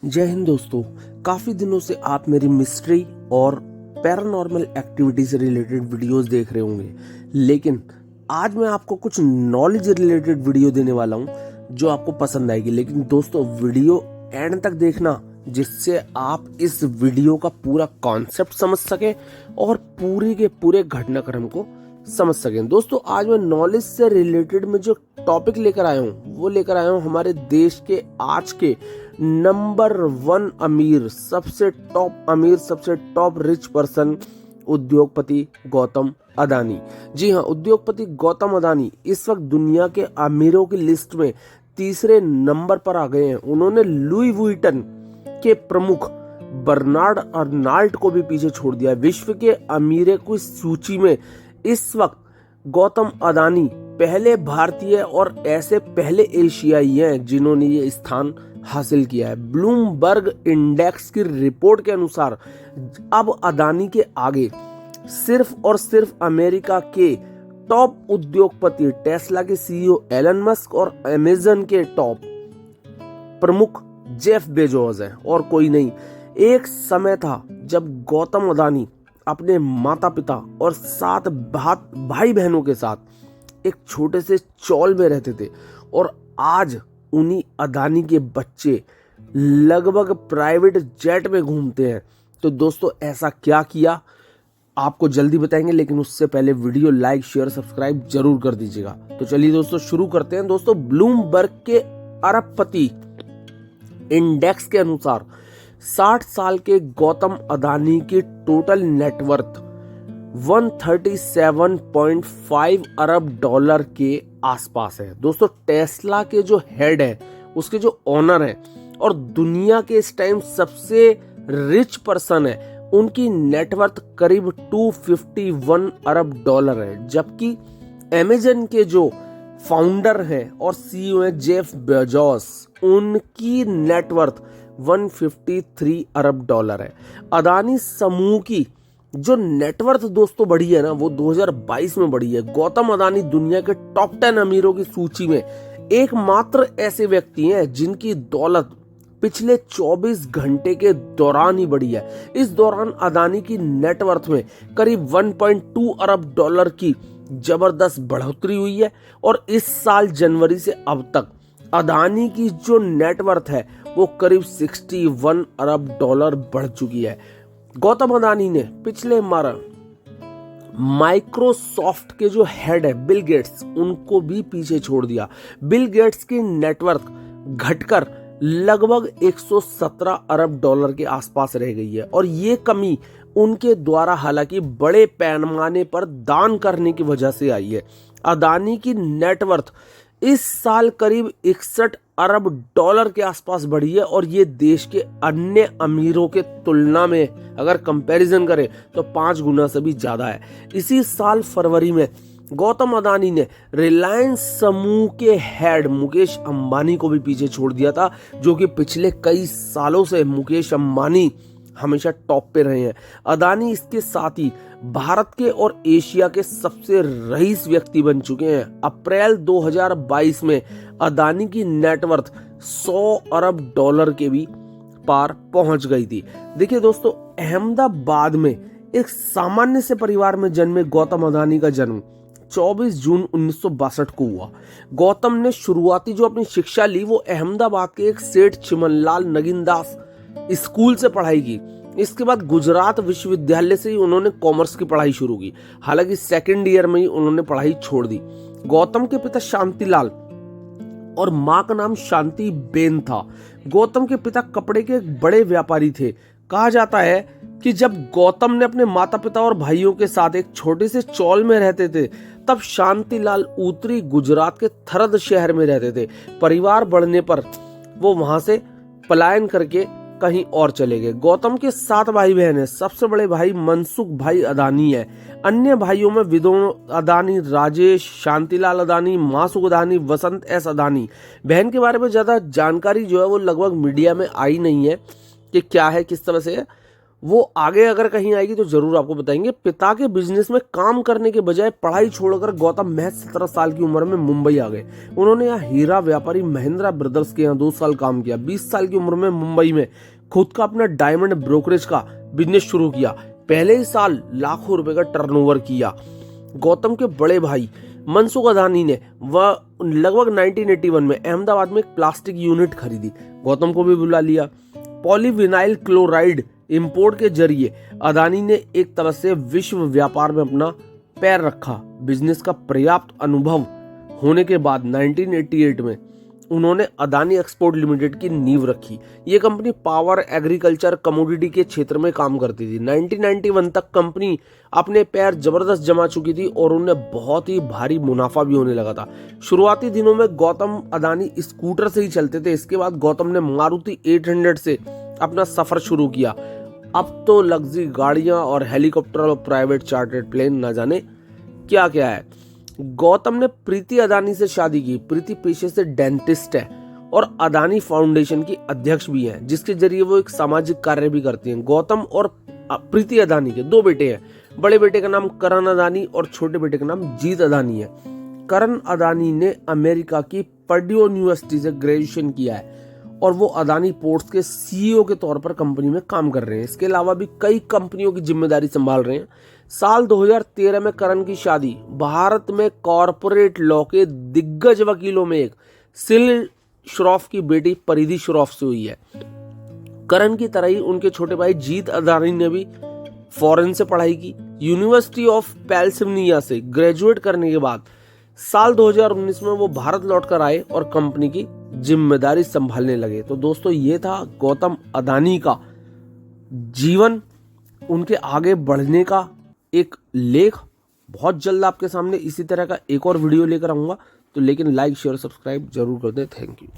जय हिंद दोस्तों। काफी दिनों से आप मेरी मिस्ट्री और पैरानॉर्मल एक्टिविटी से रिलेटेड वीडियोस देख रहे होंगे, लेकिन आज मैं आपको कुछ नॉलेज रिलेटेड वीडियो देने वाला हूं जो आपको पसंद आएगी। लेकिन दोस्तों वीडियो एंड तक देखना, जिससे आप इस वीडियो का पूरा कॉन्सेप्ट समझ सके और पूरे के पूरे घटनाक्रम को समझ सकें। दोस्तों आज मैं नॉलेज से रिलेटेड में जो टॉपिक लेकर आया हूँ वो लेकर आया हूँ हमारे देश के आज के नंबर 1 अमीर, सबसे टॉप रिच पर्सन, उद्योगपति गौतम अदानी। जी हाँ, उद्योगपति गौतम अदानी इस वक्त दुनिया के अमीरों की लिस्ट में तीसरे नंबर पर आ गए हैं। उन्होंने लुई वुइटन के प्रमुख बर्नार्ड अर्नाल्ट को भी पीछे छोड़ दिया। विश्व के अमीरों की सूची में इस वक्त गौतम अदानी पहले भारतीय और ऐसे पहले एशियाई हैं जिन्होंने ये स्थान हासिल किया है। ब्लूमबर्ग इंडेक्स की रिपोर्ट के अनुसार अब अदानी के आगे सिर्फ और सिर्फ अमेरिका के टॉप उद्योगपति टेस्ला के सीईओ एलन मस्क और अमेजन के टॉप प्रमुख जेफ बेजोस है और कोई नहीं। एक समय था जब गौतम अदानी अपने माता पिता और 7 भाई बहनों के साथ एक छोटे से चौल में रहते थे, और आज उन्हीं अदानी के बच्चे लगभग प्राइवेट जेट में घूमते हैं। तो दोस्तों ऐसा क्या किया आपको जल्दी बताएंगे, लेकिन उससे पहले वीडियो लाइक शेयर सब्सक्राइब जरूर कर दीजिएगा। तो चलिए दोस्तों शुरू करते हैं। दोस्तों ब्लूमबर्ग के अरबपति इंडेक्स के अनुसार 60 साल के गौतम अदानी की टोटल नेटवर्थ 137.5 अरब डॉलर के आसपास है। दोस्तों टेस्ला के जो हेड है, उसके जो ऑनर है और दुनिया के इस टाइम सबसे रिच पर्सन है, उनकी नेटवर्थ करीब 251 अरब डॉलर है। जबकि अमेजन के जो फाउंडर हैं और सीईओ हैं जेफ बेजोस, उनकी नेटवर्थ 153 अरब डॉलर है। अदानी समूह की जो नेटवर्थ दोस्तों बढ़ी है ना, वो 2022 में बढ़ी है। गौतम अदानी दुनिया के टॉप 10 अमीरों की सूची में एकमात्र ऐसे व्यक्ति हैं जिनकी दौलत पिछले 24 घंटे के दौरान ही बढ़ी है। इस दौरान अदानी की नेटवर्थ में करीब 1.2 अरब डॉलर की जबरदस्त बढ़ोतरी हुई है, और इस साल जनवरी से अब तक अदानी की जो नेटवर्थ है वो करीब 61 अरब डॉलर बढ़ चुकी है। गौतम अदानी ने पिछले माह माइक्रोसॉफ्ट के जो हेड है बिल गेट्स, उनको भी पीछे छोड़ दिया। बिल गेट्स की नेटवर्थ घटकर लगभग 117 अरब डॉलर के आसपास रह गई है, और ये कमी उनके द्वारा हालांकि बड़े पैमाने पर दान करने की वजह से आई है। अदानी की नेटवर्थ इस साल करीब 61 अरब डॉलर के आसपास बढ़ी है, और ये देश के अन्य अमीरों के तुलना में अगर कंपैरिजन करें तो 5 गुना से भी ज्यादा है। इसी साल फरवरी में गौतम अदानी ने रिलायंस समूह के हेड मुकेश अंबानी को भी पीछे छोड़ दिया था, जो कि पिछले कई सालों से मुकेश अंबानी हमेशा टॉप पे रहे हैं। अदानी इसके साथ ही भारत के और एशिया के सबसे रईस व्यक्ति बन चुके हैं। अप्रैल 2022 में अदानी की नेटवर्थ 100 अरब डॉलर के भी पार पहुंच गई थी। देखिए दोस्तों, अहमदाबाद में एक सामान्य से परिवार में जन्मे गौतम अदानी का जन्म 24 जून 1962 को हुआ। गौतम ने शुरुआती जो अपनी शिक्षा ली वो अहमदाबाद के एक सेठ चिमनलाल नगीनदास स्कूल से पढ़ाई की। इसके बाद गुजरात विश्वविद्यालय से ही उन्होंने कॉमर्स की पढ़ाई शुरू की। हालांकि सेकंड ईयर में ही उन्होंने पढ़ाई छोड़ दी। गौतम के पिता शांतिलाल और मां का नाम शांति बेन था। गौतम के पिता कपड़े के एक बड़े व्यापारी थे। कहा जाता है कि जब गौतम ने अपने माता पिता और भाइयों के साथ एक छोटे से चौल में रहते थे, तब शांतिलाल उत्तरी गुजरात के थरद शहर में रहते थे। परिवार बढ़ने पर वो वहां से पलायन करके कहीं और चले गए। गौतम के 7 भाई बहन हैं। सबसे बड़े भाई मनसुख भाई अदानी है। अन्य भाइयों में विनोद अदानी, राजेश, शांतिलाल अदानी, मासुक अदानी, वसंत एस अदानी। बहन के बारे में ज्यादा जानकारी जो है वो लगभग मीडिया में आई नहीं है कि क्या है, किस तरह से है। वो आगे अगर कहीं आएगी तो जरूर आपको बताएंगे। पिता के बिजनेस में काम करने के बजाय पढ़ाई छोड़कर गौतम महज 17 साल की उम्र में मुंबई आ गए। उन्होंने यहाँ हीरा व्यापारी महिंद्रा ब्रदर्स के यहाँ 2 साल काम किया। 20 साल की उम्र में मुंबई में खुद का अपना डायमंड ब्रोकरेज का बिजनेस शुरू किया। पहले ही साल लाखों रुपए का टर्नओवर किया। गौतम के बड़े भाई मनसुख अदानी ने वह लगभग 1981 में अहमदाबाद में एक प्लास्टिक यूनिट खरीदी। गौतम को भी बुला लिया। पॉलीविनाइल क्लोराइड इंपोर्ट के जरिए अदानी ने एक तरह से विश्व व्यापार में अपना पैर रखा। बिजनेस का पर्याप्त अनुभव होने के बाद 1988 में उन्होंने अदानी एक्सपोर्ट लिमिटेड की नींव रखी। ये कंपनी पावर, एग्रीकल्चर, कमोडिटी के क्षेत्र में काम करती थी। 1991 तक कंपनी अपने पैर जबरदस्त जमा चुकी थी और उन्हें बहुत ही भारी मुनाफा भी होने लगा था। शुरुआती दिनों में गौतम अदानी स्कूटर से ही चलते थे। इसके बाद गौतम ने मारुति 800 से अपना सफर शुरू किया। अब तो लग्जरी गाड़ियां और हेलीकॉप्टर और प्राइवेट चार्टर्ड प्लेन न जाने क्या क्या है। गौतम ने प्रीति अदानी से शादी की। प्रीति पेशे से डेंटिस्ट है और अदानी फाउंडेशन की अध्यक्ष भी हैं, जिसके जरिए वो एक सामाजिक कार्य भी करती हैं। गौतम और प्रीति अदानी के 2 बेटे हैं। बड़े बेटे का नाम करण अदानी और छोटे बेटे का नाम जीत अदानी है। करण अदानी ने अमेरिका की पर्ड्यू यूनिवर्सिटी से ग्रेजुएशन किया है और वो अदानी पोर्ट्स के सीईओ के तौर पर कंपनी में काम कर रहे हैं। इसके अलावा भी कई कंपनियों की जिम्मेदारी संभाल रहे हैं। साल 2013 में करण की शादी भारत में कॉरपोरेट लॉ के दिग्गज वकीलों में एक सिल श्रॉफ की बेटी परिधि श्रॉफ से हुई है। करण की तरह ही उनके छोटे भाई जीत अदानी ने भी फॉरेन से पढ़ाई की। यूनिवर्सिटी ऑफ पेंसिल्वेनिया से ग्रेजुएट करने के बाद साल 2019 में वो भारत लौटकर आए और कंपनी की जिम्मेदारी संभालने लगे। तो दोस्तों, ये था गौतम अदानी का जीवन, उनके आगे बढ़ने का एक लेख। बहुत जल्द आपके सामने इसी तरह का एक और वीडियो लेकर आऊंगा। तो लेकिन लाइक, शेयर, सब्सक्राइब जरूर कर दें। Thank you.